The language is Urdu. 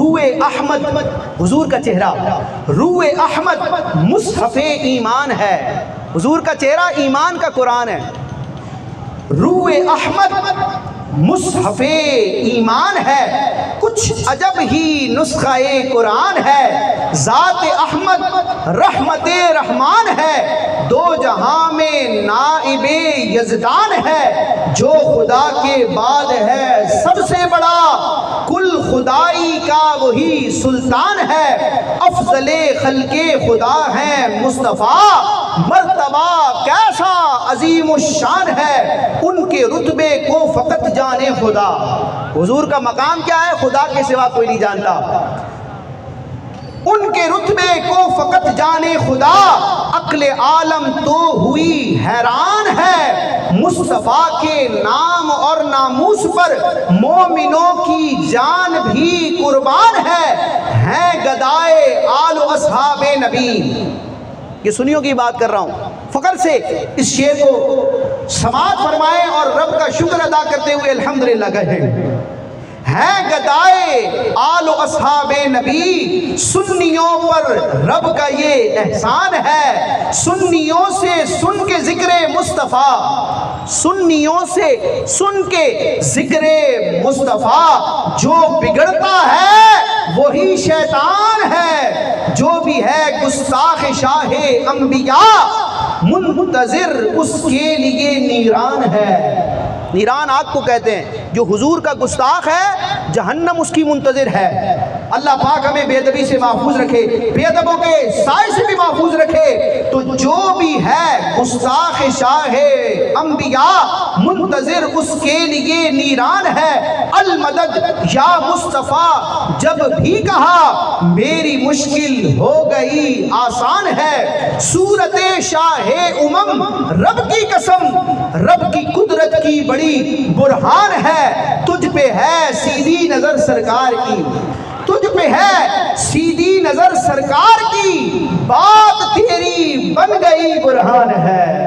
روئے احمد حضور کا چہرہ، روئے احمد مصحف ایمان ہے، حضور کا چہرہ ایمان کا قرآن ہے، روئے احمد مصحف ایمان ہے، کچھ عجب ہی نسخہ قرآن ہے، ذات احمد رحمت رحمان ہے، دو جہاں میں نائب یزدان ہے، جو خدا کے بعد ہے سب سے بڑا، کل خدائی کا وہی سلطان ہے، افضل خلق خدا ہے مصطفیٰ، مرتبہ کیسا عظیم الشان ہے، ان کے رتبے کو فقط جانے خدا۔ حضور کا مقام کیا ہے؟ خدا کے سوا کوئی نہیں جانتا، ان کے رتبے کو فقط جانے خدا، عقل عالم تو ہوئی حیران ہے، مصطفیٰ کے نام اور ناموس پر مومنوں کی جان بھی قربان ہے، ہیں گدائے آل و اصحاب نبی۔ یہ سنیوں کی بات کر رہا ہوں، فخر سے اس شعر کو سماعت فرمائیں اور رب کا شکر ادا کرتے ہوئے الحمدللہ کہیں۔ ہیں گدائے آل و اصحاب نبی، سنیوں پر رب کا یہ احسان ہے، سنیوں سے سن کے ذکر مصطفیٰ، سنیوں سے سن کے ذکر مصطفیٰ، جو بگڑتا ہے وہی شیطان ہے، جو بھی ہے گستاخ شاہ انبیاء، منتظر اس کے لیے نیران ہے۔ نیران آگ کو کہتے ہیں، جو حضور کا گستاخ ہے جہنم اس کی منتظر ہے۔ اللہ پاک ہمیں بے ادبی سے محفوظ رکھے، بے ادبوں کے سائے سے بھی محفوظ رکھے۔ تو جو بھی ہے گستاخ شاہ انبیاء، منتظر اس کے لیے نیران ہے۔ المدد یا مصطفیٰ جب بھی کہا، میری مشکل ہو گئی آسان ہے، صورت شاہ امم رب کی قسم، رب کی قدرت کی بڑی برہان ہے، تجھ پہ ہے سیدھی نظر سرکار کی، تجھ پہ ہے سیدھی نظر سرکار کی، بات تیری بن گئی برہان ہے۔